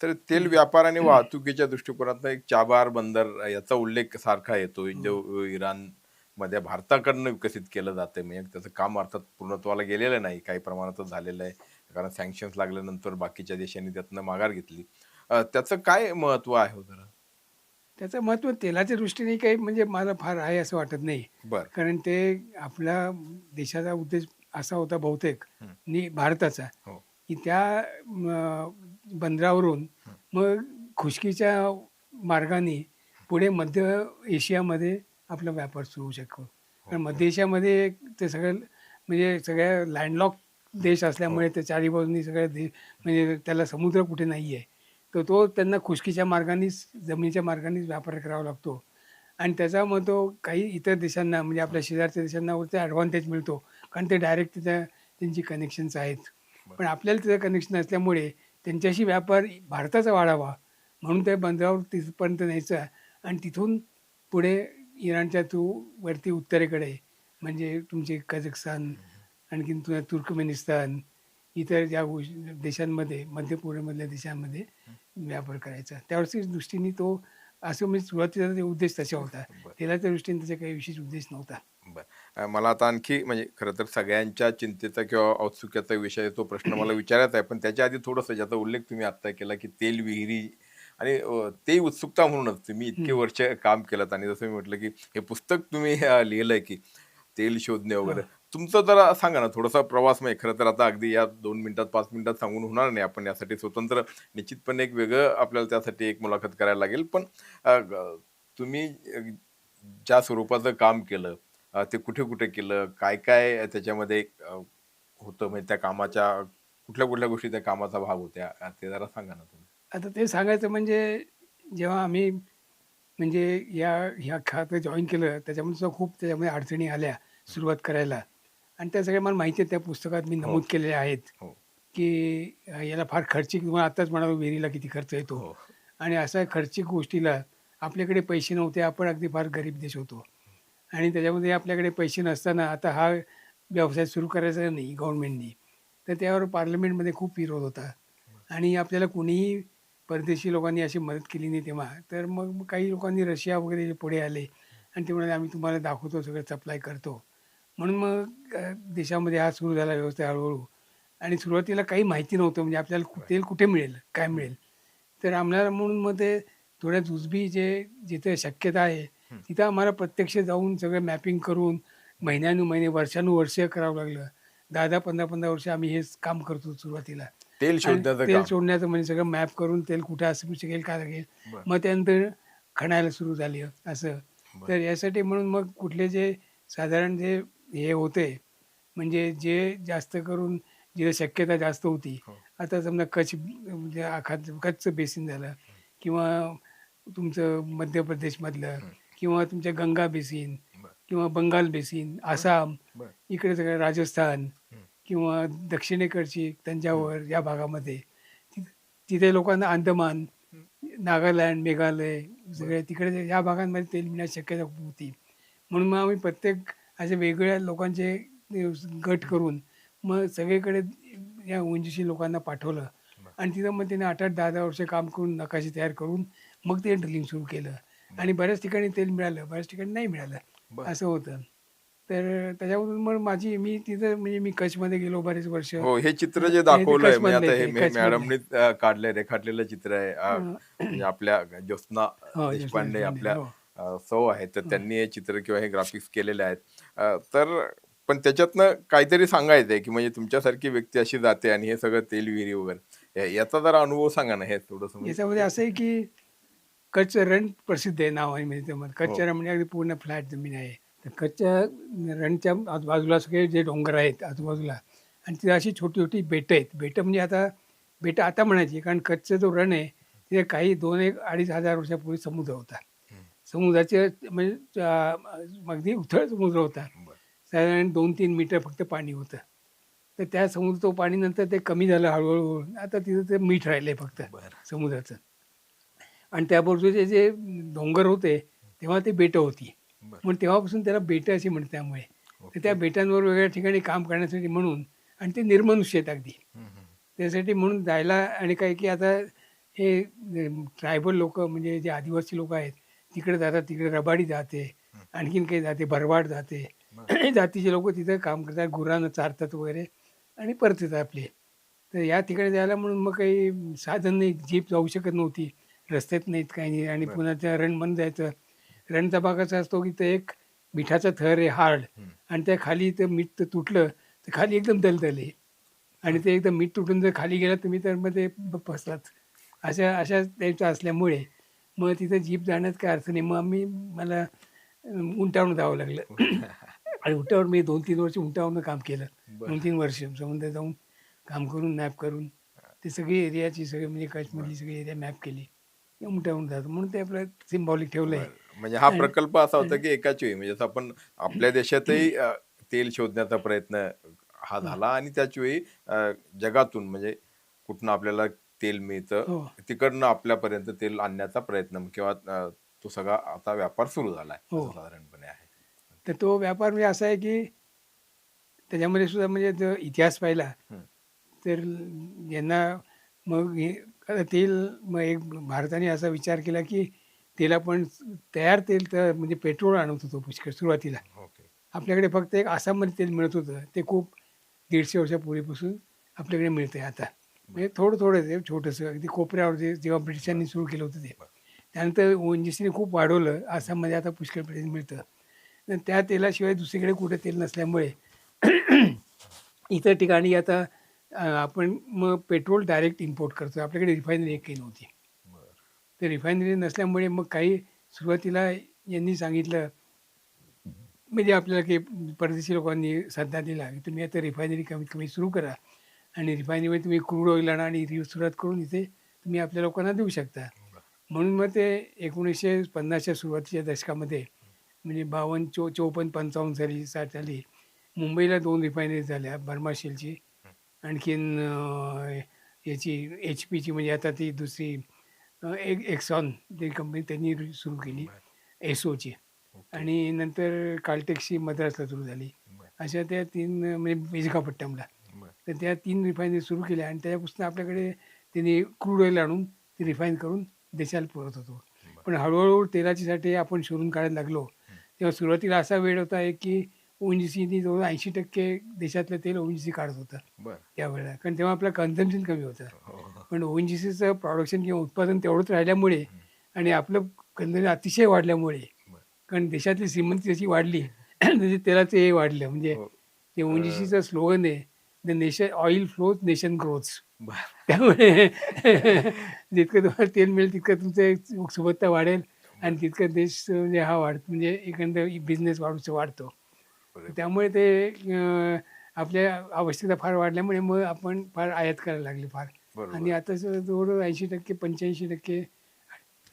तर तेल हं. व्यापार आणि वाहतुकीच्या दृष्टिकोनातनं एक चाबार बंदर याचा उल्लेख सारखा येतो, हो. जो इराणमध्ये भारताकडनं विकसित केलं जातंय. म्हणजे त्याचं काम अर्थात पूर्णत्वाला गेलेलं नाही. काही प्रमाणातच झालेलं आहे. कारण सँक्शन्स लागल्यानंतर बाकीच्या देशांनी त्यातनं माघार घेतली. त्याचं काय महत्त्व आहे हो जरा? त्याचं महत्त्व तेलाच्या दृष्टीने काही म्हणजे मला फार आहे असं वाटत नाही. बरं. कारण ते आपल्या देशाचा उद्देश असा होता बहुतेक हं. भारताचा, हो. की त्या बंदरावरून हं. मग खुष्कीच्या मार्गाने पुढे मध्य एशियामध्ये आपला व्यापार सुरू होऊ शकतो. हो, कारण हो. मध्य एशियामध्ये ते सगळं म्हणजे सगळ्या लँडलॉक देश हो. असल्यामुळे ते चारी बाजूनी सगळ्या म्हणजे त्याला समुद्र कुठे नाही आहे. तर तो त्यांना खुशकीच्या मार्गानेच जमिनीच्या मार्गानेच व्यापार करावा लागतो आणि त्याचा मग तो काही इतर देशांना म्हणजे आपल्या शेजारच्या देशांना वरती ॲडव्हान्टेज मिळतो कारण ते डायरेक्ट तिथं त्यांची कनेक्शन्स आहेत. पण आपल्याला तिथं कनेक्शन असल्यामुळे त्यांच्याशी व्यापार भारताचा वाढावा म्हणून त्या बंदरावर तिथपर्यंत न्यायचं आणि तिथून पुढे इराणच्या थ्रू वरती उत्तरेकडे म्हणजे तुमचे कझाकस्तान, आणखीन तुर्कमेनिस्तान, इतर ज्या देशांमध्ये मध्यपूर्वेमधल्या देशांमध्ये व्यापार करायचा. त्यावेळेस दृष्टीने तो असं म्हणजे सुरुवातीला ते उद्देश तसा होता. बरं. तेलाच्या दृष्टीने त्याचा काही विशेष उद्देश नव्हता. बरं. मला आता आणखी म्हणजे खरं तर सगळ्यांच्या चिंतेचा किंवा औत्सुक्याचा विषय तो प्रश्न मला विचारायचा आहे. पण त्याच्या आधी थोडंसं ज्याचा उल्लेख तुम्ही आत्ता केला, की तेल विहिरी आणि ते उत्सुकता म्हणूनच तुम्ही इतके हं. वर्ष काम केलंत आणि जसं मी म्हटलं, की हे पुस्तक तुम्ही लिहिलंय, की तेल शोधणे हो. वगैरे. तुमचं जरा सांगा ना थोडासा प्रवास म्हणजे खरं तर आता अगदी या 2 मिनिटात 5 मिनिटात सांगून होणार नाही. आपण यासाठी स्वतंत्र निश्चितपणे एक वेगळं आपल्याला त्यासाठी एक मुलाखत करायला लागेल. पण तुम्ही ज्या स्वरूपाचं काम केलं ते कुठे-कुठे केलं? काय-काय त्याच्यामध्ये होतं म्हणजे त्या कामाच्या कुठल्या-कुठल्या गोष्टी त्या कामाचा भाग होत्या? ते जरा सांगा ना तुम्ही? आता ते सांगायचं म्हणजे जेव्हा आम्ही म्हणजे ह्या खातं जॉइन केलं त्याच्यामध्ये सुद्धा खूप त्याच्यामध्ये अडचणी आल्या सुरुवात करायला आणि त्या सगळ्या मला माहिती आहे त्या पुस्तकात मी हो, नमूद केलेल्या आहेत, हो, की याला फार खर्चिक तुम्हाला आत्ताच म्हणालो विहिरीला किती खर्च येतो हो. आणि अशा खर्चिक गोष्टीला आपल्याकडे पैसे नव्हते. आपण अगदी फार गरीब देश होतो आणि त्याच्यामध्ये आपल्याकडे पैसे नसताना आता हा व्यवसाय सुरू करायचा नाही गव्हर्नमेंटनी, तर त्यावर पार्लमेंटमध्ये खूप विरोध होता आणि आपल्याला कोणीही परदेशी लोकांनी अशी मदत केली नाही तेव्हा. तर मग काही लोकांनी रशिया वगैरे पुढे आले आणि ते म्हणाले, "आम्ही तुम्हाला दाखवतो, सगळं सप्लाय करतो." म्हणून मग देशामध्ये हा सुरू झाला व्यवसाय हळू-हळू आणि सुरुवातीला काही माहिती नव्हतं म्हणजे आपल्याला बरं. तेल कुठे मिळेल, काय हं, मिळेल? तर आम्हाला म्हणून मग ते थोड्या जुजबी जिथे शक्यता आहे, हं. तिथं आम्हाला प्रत्यक्ष जाऊन सगळं मॅपिंग करून महिन्यानुमहिने, वर्षानुवर्ष करावं लागलं. 10-10, 15-15 वर्ष आम्ही हेच काम करतो सुरुवातीला. तेल आणि शोधण्याचं तेल काम. सोडण्याचं म्हणजे सगळं मॅप करून तेल कुठे असू शकेल, काय लागेल. बरं, मग त्यानंतर खणायला सुरू झाली असं. बरं. तर यासाठी म्हणून मग कुठले जे साधारण जे हे होते, म्हणजे जे जास्त करून जिथे शक्यता जास्त होती. हो. आता समजा कच्छ म्हणजे कच्छचं बेसिन झालं किंवा तुमचं मध्य प्रदेशमधलं हं. किंवा तुमच्या गंगा बेसिन बरं, किंवा बंगाल बेसिन, बरं, आसाम, बरं. इकडे सगळं राजस्थान हं, किंवा दक्षिणेकडची हं, तंजावर या भागामध्ये तिथे लोकांना अंदमान, हं. नागालँड, मेघालय बरं. सगळे तिकडे या भागांमध्ये तेल मिळण्याची शक्यता खूप होती. म्हणून मग आम्ही प्रत्येक अशा वेगवेगळ्या लोकांचे गट हं. करून मग सगळीकडे या ओएनजीसी लोकांना पाठवलं बरं, आणि तिथं मग त्याने 8-8, 10-10 वर्ष काम करून नकाशे तयार करून मग ते ड्रिलिंग सुरू केलं बरं, आणि बऱ्याच ठिकाणी तेल मिळालं, बऱ्याच ठिकाणी नाही मिळालं, बरं. असं होतं. तर त्याच्यावरून मग मी तिथं म्हणजे मी कच्छमध्ये गेलो बरेच वर्ष. हो, हे चित्र जे नाही ते दाखवलंय म्हणजे कच्छमधलं आता आहे हे ते कच्छमधलं आहे. मॅडमनी काढलंय, रेखाटलेलं चित्र आहे. म्हणजे आपल्या ज्योत्स्ना हो, जोशना देशपांडे देशपांडे. आपल्या हो. सौ आहेत, तर हो. त्यांनी हे चित्र किंवा हे ग्राफिक्स केलेले आहेत. तर पण त्याच्यातनं काहीतरी सांगायचंय, की म्हणजे तुमच्यासारखी व्यक्ती अशी जाते आणि हे सगळं तेल विहिरी वगैरे याचा जरा अनुभव सांगा ना, हे थोडंसं म्हणजे याच्यामध्ये असं आहे की कच्छ रण प्रसिद्ध आहे नावाने म्हणजे ते कच्छ हो. रण म्हणजे अगदी पूर्ण फ्लॅट जमीन आहे. तर कच्छच्या रणच्या आजूबाजूला सगळे जे डोंगर आहेत आजूबाजूला आणि तिथे अशी छोटी-छोटी बेटं आहेत. बेटं आता म्हणायची कारण कच्छचा जो रण आहे, तिथे काही 2,000-2,500 वर्षापूर्वी समुद्र होता. हं. समुद्राचे म्हणजे अगदी उथळ समुद्र होता. बरं, साधारण 2-3 मीटर फक्त पाणी होतं. तर त्या समुद्र पाणी नंतर ते कमी झालं हळू-हळू. आता तिथं ते मीठ राहिलंय फक्त बरं, समुद्राचं. आणि त्याबाजूचे जे डोंगर होते, तेव्हा ते बेटं होती. बरं. म्हणून तेव्हापासून त्याला बेटं अशी म्हणतात त्यामुळे. तर त्या ओके. बेटांवर वेगवेगळ्या ठिकाणी काम करण्यासाठी म्हणून आणि ते निर्मनुष्य आहेत अगदी. हं, हं. त्यासाठी म्हणून जायला आणि काही की आता हे ट्रायबल लोकं म्हणजे जे आदिवासी लोकं आहेत, तिकडे जातात. तिकडे रबाडी जाते, हं. आणखीन काही जाते, भरवाड जाते. बरं. हे जातीचे लोकं तिथं काम करतात. गुरांना चारतात वगैरे आणि परत येतात आपले. तर या ठिकाणी जायला म्हणून मग काही साधन नाही. जीप जाऊ शकत नव्हती. रस्त्यात नाहीत, काही नाही आणि बरं. पुन्हा त्या रणमध्ये जायचं. रणचा भाग असा असतो, की ते एक मिठाचा थर आहे हार्ड हं. आणि त्या खाली ते मीठ तर तुटलं, तर खाली एकदम दलदल आहे आणि बरं. ते एकदम मीठ तुटून जर खाली गेला तुम्ही तर मग ते फसलाच. अशा अशा टाईपचं असल्यामुळे मग तिथं जीप जाण्यात काही अर्थ नाही. मग मला उंटावरून जावं लागलं आणि उंटावर मी 2-3 वर्ष उंटावरनं काम केलं. बरं. 2-3 वर्ष समुद्रात जाऊन काम करून, नॅप करून. ते सगळी एरियाची सगळी म्हणजे कच्छमधली सगळी एरिया मॅप केली. उमटवून जातं म्हणून ते आपलं सिम्बॉलिक ठेवलं आहे. बरं. म्हणजे हा आणि प्रकल्प असा होता, आणि की एकाच वेळी म्हणजे जसं आपण आपल्या देशातही तेल शोधण्याचा प्रयत्न हा हो, झाला आणि त्याच वेळी जगातून म्हणजे कुठनं आपल्याला तेल मिळतं, हो, तिकडनं आपल्यापर्यंत तेल आणण्याचा प्रयत्न किंवा तो सगळा आता व्यापार सुरू झालाय, हो. असं साधारणपणे आहे. तर तो व्यापार म्हणजे असा आहे, की त्याच्यामध्ये सुद्धा म्हणजे जर इतिहास पाहिला, हं. तर यांना मग हे आता तेल मग एक भारताने असा विचार केला, की तेल आपण तयार तेल तर म्हणजे पेट्रोल आणत होतो पुष्कळ सुरुवातीला. ओके. आपल्याकडे फक्त एक आसाममध्ये तेल मिळत होतं. ते खूप 150 वर्षापूर्वीपासून आपल्याकडे मिळतंय आता. बरं, म्हणजे थोडं-थोडं ते छोटंसं अगदी कोपऱ्यावर जे जेव्हा बरं, ब्रिटिशांनी सुरू केलं होतं ते. बरं. त्यानंतर ONGCने खूप वाढवलं. आसाममध्ये आता पुष्कळ प्रमाणात मिळतं. तर त्या तेलाशिवाय दुसरीकडे कुठे तेल नसल्यामुळे इतर ठिकाणी आता आपण मग पेट्रोल डायरेक्ट इम्पोर्ट करतो. आपल्याकडे रिफायनरी एकही नव्हती. बरं. तर रिफायनरी नसल्यामुळे मग काही सुरुवातीला यांनी सांगितलं म्हणजे आपल्याला काही परदेशी लोकांनी सल्ला दिला, की तुम्ही आता रिफायनरी कमीत कमी सुरू करा आणि रिफायनरीमध्ये तुम्ही क्रूड ऑइल आणा आणि सुरुवात करून इथे तुम्ही आपल्या लोकांना देऊ शकता. म्हणून मग ते 1950च्या सुरुवातीच्या दशकामध्ये म्हणजे 52 54-55 साली 60 साली मुंबईला 2 रिफायनरी झाल्या. बर्मा शेलची आणखीन याची HP ची म्हणजे आता ती दुसरी एक्सॉन ती कंपनी त्यांनी सुरू केली. बरं. एसोची ओके. आणि नंतर काल्टेक्सची मद्रासला सुरू झाली. बरं, अशा त्या 3 म्हणजे विशाखापट्टणमला. बरं, तर त्या 3 रिफायनरी सुरू केल्या आणि त्याच्यापासून आपल्याकडे त्यांनी क्रूड ऑइल आणून ते रिफाईन करून देशाला पुरवत होतो. बरं. पण हळू तेलाचे साठे आपण शोधून काढायला लागलो. हं. तेव्हा सुरुवातीला असा वेळ होता एक की ONGCनी जवळ 80% देशातलं तेल ONGC काढत होतं बरं. त्यावेळेला. कारण तेव्हा आपलं कन्झम्पशन कमी होतं. हो, हो. पण ONGCचं प्रोडक्शन किंवा उत्पादन तेवढंच राहिल्यामुळे हं. आणि आपलं कन्झम्पशन अतिशय वाढल्यामुळे बरं. कारण देशातली श्रीमंती जशी वाढली तसे तेलाचं हे वाढलं. म्हणजे हो. ते अ, ONGCचं स्लोगन आहे, "the nation oil flows nation growths." बरं. त्यामुळे जितकं तुम्हाला तेल मिळेल तितकं तुमचं सुबत्ता वाढेल आणि बरं. तितका देश म्हणजे हा म्हणजे एकंदर बिझनेस वाढतो. बरं. त्यामुळे ते आपल्या आवश्यकता फार वाढल्यामुळे मग आपण फार आयात करायला लागले फार आणि बरोबर. आता जवळ 80% 85%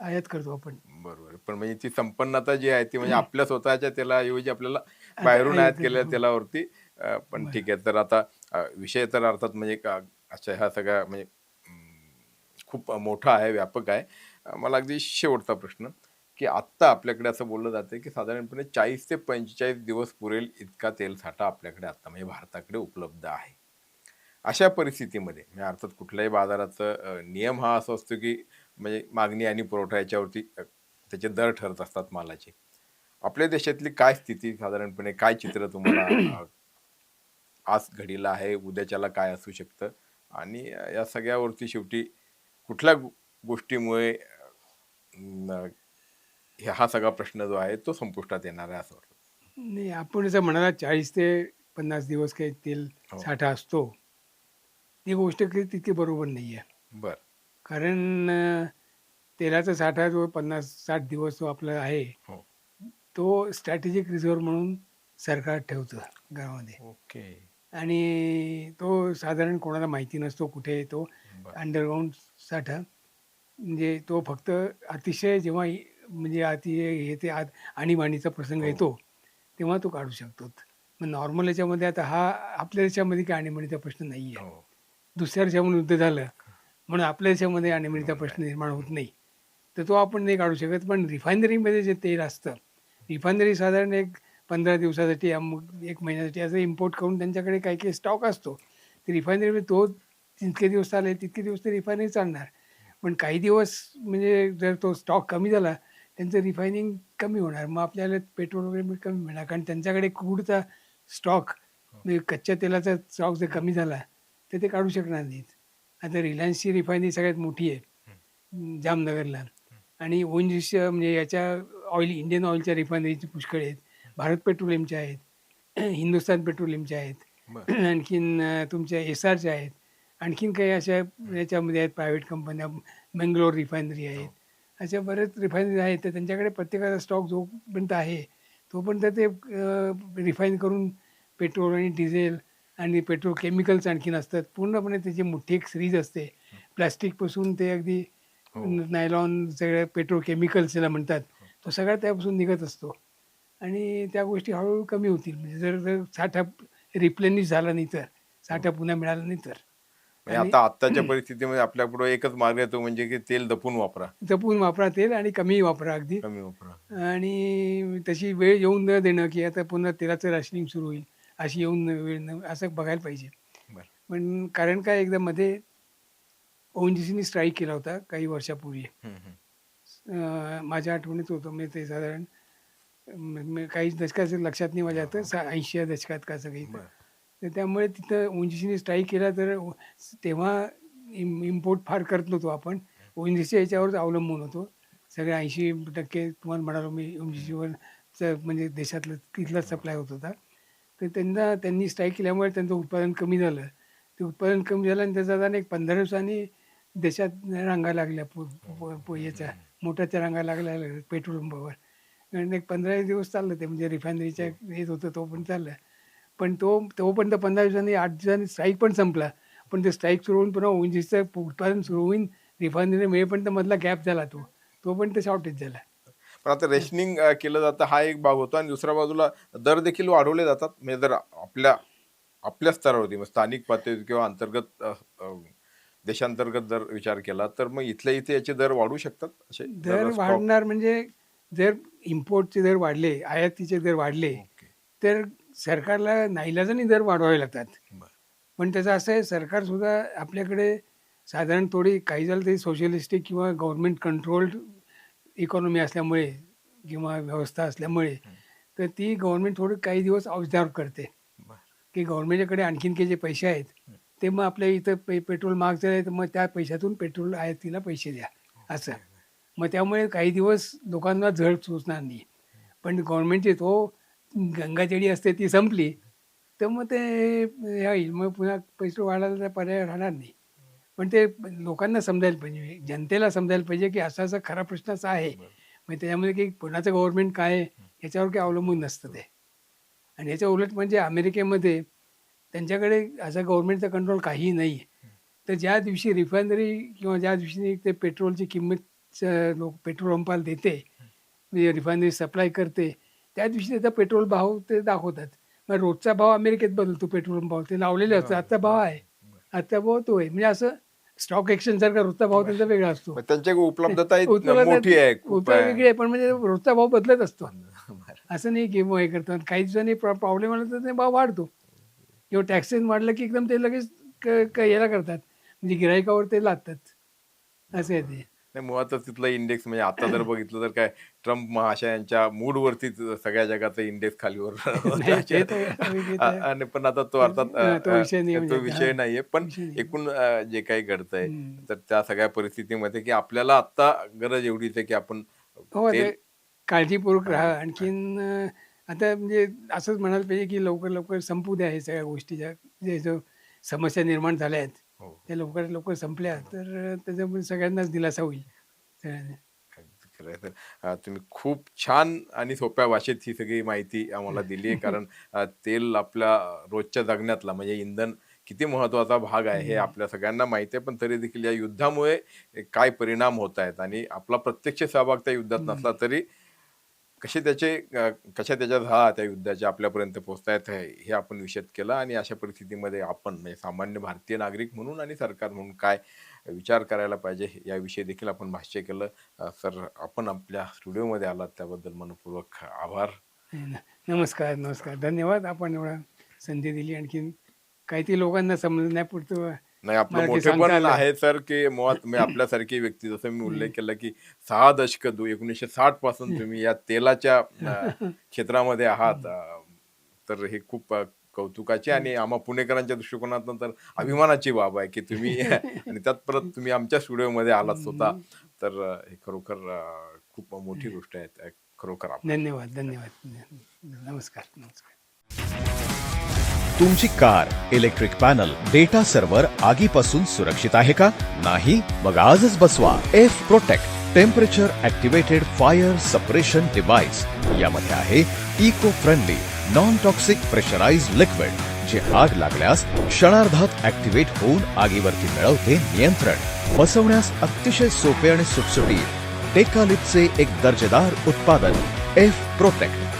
आयात करतो आपण. बरोबर. पण म्हणजे ती संपन्नता जी आहे ती म्हणजे आपल्या स्वतःच्या तेलाऐवजी आपल्याला आता बाहेरून आयात आयात केलेल्या करतो. हो. तेलावरती पण बरं. ठीक आहे. तर आता विषय तर अर्थात म्हणजे अशा ह्या सगळ्या म्हणजे खूप मोठा आहे, व्यापक आहे. मला अगदी शेवटचा प्रश्न, की आत्ता आपल्याकडे असं बोललं जातं, की साधारणपणे 40 ते 45 दिवस पुरेल इतका तेलसाठा आपल्याकडे आता म्हणजे भारताकडे उपलब्ध आहे. अशा परिस्थितीमध्ये म्हणजे अर्थात कुठल्याही बाजाराचा नियम हा असा असतो, की म्हणजे मागणी आणि पुरवठा याच्यावरती त्याचे दर ठरत असतात मालाचे. आपल्या देशातली काय स्थिती साधारणपणे काय चित्र तुम्हाला आज घडीला आहे, उद्याच्याला काय असू शकतं? आणि या सगळ्यावरती शेवटी कुठल्या गोष्टीमुळे हा सगळा प्रश्न जो आहे तो संपुष्टात येणार आहे असं वाटतं? नाही, आपण जर म्हणालात 40 ते 50 दिवस काही तेल हो. साठा असतो, ती गोष्ट काही तितकी बरोबर नाही आहे. बरं. कारण तेलाचा साठा जो 50-60 दिवस जो आपला आहे, हो. तो स्ट्रॅटेजिक रिझर्व्ह म्हणून सरकार ठेवतं घरामध्ये ओके. आणि तो साधारण कोणाला माहिती नसतो कुठे आहे तो बरं. अंडरग्राऊंड साठा. म्हणजे तो फक्त अतिशय जेव्हा म्हणजे हे ते आणीबाणीचा प्रसंग हो, येतो, तेव्हा तो काढू शकतो. मग नॉर्मल याच्यामध्ये आता हा आपल्या देशामध्ये काही आणीबाणीचा प्रश्न नाही आहे. हो. दुसऱ्या देशामध्ये युद्ध झालं म्हणून आपल्या देशामध्ये आणीबाणीचा नाही. प्रश्न निर्माण होत नाही. तर तो आपण नाही काढू शकत. पण रिफायनरीमध्ये जे तेल असतं, रिफायनरी साधारण एक 15 दिवसासाठी मग 1 महिन्यासाठी असं इम्पोर्ट करून त्यांच्याकडे काही-काही स्टॉक असतो. ते रिफायनरीमध्ये तो जितके दिवस चालेल तितके दिवस ते रिफायनरी चालणार. पण काही दिवस म्हणजे जर तो स्टॉक कमी झाला, त्यांचं रिफायनिंग कमी होणार. मग आपल्याला पेट्रोल वगैरे कमी मिळणार. कारण त्यांच्याकडे क्रूडचा स्टॉक हो. म्हणजे कच्च्या तेलाचा स्टॉक जर कमी झाला, तर ते काढू शकणार नाहीत. आता रिलायन्सची रिफायनरी सगळ्यात मोठी आहे हं, जामनगरला हं. आणि ओएनजीसीच्या म्हणजे याच्या इंडियन ऑइलच्या रिफायनरीची पुष्कळ आहेत. भारत पेट्रोलियमच्या आहेत. हिंदुस्थान पेट्रोलियमच्या आहेत. बरं. आणखीन तुमच्या एसआरच्या आहेत. आणखीन काही अशा हं. याच्यामध्ये आहेत प्रायव्हेट कंपन्या, मंगलोर रिफायनरी आहेत. हो. अशा बऱ्याच रिफायनरी आहेत. तर त्यांच्याकडे प्रत्येकाचा स्टॉक जोपर्यंत आहे, तोपर्यंत ते रिफाईन करून पेट्रोल आणि डिझेल आणि पेट्रोकेमिकल्स आणखीन असतात. पूर्णपणे त्याची मोठी एक सिरीज असते. प्लास्टिकपासून ते अगदी हो. नायलॉन सगळ्या पेट्रोकेमिकल्स ज्याला म्हणतात, तो सगळा त्यापासून निघत असतो. आणि त्या गोष्टी हळूहळू कमी होतील. म्हणजे जर जर साठा रिप्लेनिश झाला नाही तर, साठा पुन्हा मिळाला नाही तर. म्हणजे आणि आता आत्ताच्या परिस्थितीमध्ये आपल्यापुढे एकच मार्ग आहे, तो म्हणजे की तेल जपून वापरा, जपून वापरा तेल आणि कमी वापरा अगदी. कमी वापरा. आणि तशी वेळ येऊन न देणं, की आता पुन्हा तेलाचं राशनिंग सुरू होईल, अशी येऊन वेळ न असं बघायला पाहिजे. बरं. पण कारण काय एकदा मध्ये ONGCनी स्ट्राईक केला होता काही वर्षापूर्वी. हं, हं. माझ्या आठवणीत होतं म्हणजे ते साधारण काही दशकाचं लक्षात नाही माझ्या आता 80या दशकात का असं काही. बरं. तर त्यामुळे तिथं ONGCनी स्ट्राईक केला तर तेव्हा इम्पोर्ट फार करत नव्हतो आपण. ONGCच्या याच्यावरच अवलंबून होतो. सगळे 80% तुम्हाला म्हणालो मी ONGCवरच म्हणजे देशातलं तिथलाच सप्लाय होत होता. तर त्यांनी स्ट्राईक केल्यामुळे त्यांचं उत्पादन कमी झालं. ते उत्पादन कमी झालं आणि त्याचा एक 15 दिवसांनी देशात रांगा लागल्या याच्या मोठ्याच्या रांगा लागल्या पेट्रोल पंपावर. आणि एक 15 दिवस चाललं ते म्हणजे रिफायनरीच्या येत होतं तो पण चाललं. पण तोपर्यंत 15 दिवसांनी 8 दिवसांनी स्ट्राईक पण संपला. पण ते स्ट्राईक सुरू होऊन पुन्हा ONGCचं उत्पादन सुरू होईन रिफायनरी मिळेपर्यंत मधला गॅप झाला तोपर्यंत शॉर्टेज झाला. पण आता रेशनिंग केलं जातं, हा एक भाग होतो आणि दुसऱ्या बाजूला दर देखील वाढवले जातात. म्हणजे जर आपल्या स्तरावरती मग स्थानिक पातळीवर किंवा अंतर्गत देशांतर्गत जर विचार केला तर मग इथल्या इथे याचे दर वाढू शकतात असे दर जर स्टॉक. वाढणार म्हणजे जर इम्पोर्टचे दर वाढले, आयातीचे दर वाढले, ओके. तर सरकारला नाईलाजाने दर वाढवावे लागतात. बरं. पण त्याचं असं आहे सरकारसुद्धा आपल्याकडे साधारण थोडी काही झालं तरी सोशलिस्टिक किंवा गव्हर्नमेंट कंट्रोल्ड इकॉनॉमी असल्यामुळे किंवा व्यवस्था असल्यामुळे तर ती गव्हर्नमेंट थोडं काही दिवस ऑब्झर्व करते, बरं. की गव्हर्नमेंटच्याकडे आणखीन काही जे पैसे आहेत ते मग आपल्या इथं पेट्रोल महाग झाले तर मग त्या पैशातून पेट्रोल आयातीला पैसे द्या असं. मग त्यामुळे काही दिवस लोकांना झळ सुचणार नाही. पण गव्हर्नमेंटची गंगाजळी असते ती संपली तर मग ते हे होईल, मग पुन्हा पैसे वाढायला पर्याय राहणार नाही. पण ते लोकांना समजायला पाहिजे, जनतेला समजायला पाहिजे की असा असा खरा प्रश्न असा आहे. मग त्याच्यामध्ये की कोणाचं गव्हर्नमेंट काय आहे याच्यावर काही अवलंबून नसतं ते. आणि याच्या उलट म्हणजे अमेरिकेमध्ये त्यांच्याकडे असा गव्हर्नमेंटचा कंट्रोल काहीही नाही. तर ज्या दिवशी रिफायनरी किंवा ज्या दिवशी ते पेट्रोलची किंमत लोक पेट्रोल पंपाला देते, म्हणजे रिफायनरी सप्लाय करते, त्या दिवशी त्याचा पेट्रोल भाव ते दाखवतात. मग रोजचा भाव अमेरिकेत बदलतो पेट्रोल पंपावर, ते लावलेले असतं. आजचा भाव आहे, आजचा भाव तो आहे. म्हणजे असं स्टॉक एक्सचेंजसारखा रोजचा भाव त्यांचा वेगळा असतो. मग त्यांच्याकडे उपलब्धता उत्पन्नात मोठी आहे, खूप आहे. वेगळी आहे, पण म्हणजे रोजचा भाव बदलत असतो. बरं. असं नाही की मग हे करतात. काही दिवसांनी प्रॉब्लेम आला तर ते भाव वाढतो किंवा टॅक्सेस वाढलं की एकदम ते लगेच याला करतात, म्हणजे गिराईकावर ते लादतात. असं आहे ते. नाही, मुळातच तिथला इंडेक्स म्हणजे आता जर बघितलं तर काय ट्रम्प महाशयांच्या मूडवरतीच सगळ्या जगाचा इंडेक्स खालीवर नाही, ते तर वेगळीच आहे. आणि पण आता तो अर्थात तो विषय नाही तो म्हणजे विषय हा, नाहीये. पण विषय नाही. एकूण जे काही घडतंय हम्म. तर त्या सगळ्या परिस्थितीमध्ये की आपल्याला आता गरज एवढीच आहे की आपण हो, आता तेल काळजीपूर्वक राहा. आणखीन आता म्हणजे असंच म्हणायला पाहिजे की लवकर लवकर संपू द्या हे सगळ्या गोष्टीच्या जे जो समस्या निर्माण झाल्या आहेत हो. त्या लवकरात लवकर संपल्या तर त्याच्यामुळे सगळ्यांनाच दिलासा होईल सगळ्यांना. अगदी खरं आहे. तर तुम्ही खूप छान आणि सोप्या भाषेत ही सगळी माहिती आम्हाला दिली आहे. कारण तेल आपल्या रोजच्या जगण्यातला म्हणजे इंधन किती महत्त्वाचा भाग आहे हे आपल्या सगळ्यांना माहिती आहे. पण तरी देखील या युद्धामुळे काय परिणाम होत आहेत आणि आपला प्रत्यक्ष सहभाग त्या युद्धात नसला तरी कशा त्याच्या झळा त्या युद्धाच्या आपल्यापर्यंत पोहोचतायत हे आपण विशद केलं. आणि अशा परिस्थितीमध्ये आपण म्हणजे सामान्य भारतीय नागरिक म्हणून आणि सरकार म्हणून काय विचार करायला पाहिजे याविषयी देखील आपण भाष्य केलं. सर, आपण आपल्या स्टुडिओमध्ये आलात त्याबद्दल मनपूर्वक आभार. नमस्कार नमस्कार, धन्यवाद. आपण एवढा संधी दिली. आणखीन काहीतरी लोकांना समजण्यापुरतं नाही, आपलं मला ते मोठे सांगता पण आलं. आहे सर की मुळात मी आपल्यासारखी व्यक्ती जसं मी उल्लेख केला की 6 दशक 1960 पासून तुम्ही या तेलाच्या क्षेत्रामध्ये आहात. तर हे खूप कौतुकाची आणि आम्हा पुणेकरांच्या दृष्टिकोनातून तर अभिमानाची बाब आहे की तुम्ही आणि त्यात परत तुम्ही आमच्या स्टुडिओमध्ये आलात स्वतः. तर हे खरोखर खूप मोठी गोष्ट आहे. खरोखर आभार. धन्यवाद धन्यवाद. नमस्कार नमस्कार. तुमची car, electric panel, data server आगीपासून सुरक्षित आहे का? नाही? मग आजच बसवा F protect temperature activated fire suppression device. यामध्ये आहे eco friendly non toxic pressurised liquid प्रकारची आग लागल्यास क्षणार्धात ऍक्टिव्हेट होऊन आगीवरती मिळवते नियंत्रण. बसवण्यास अतिशय सोपे आणि सुटसुटीत टेकालिपचे एक दर्जेदार उत्पादन एफ प्रोटेक्ट.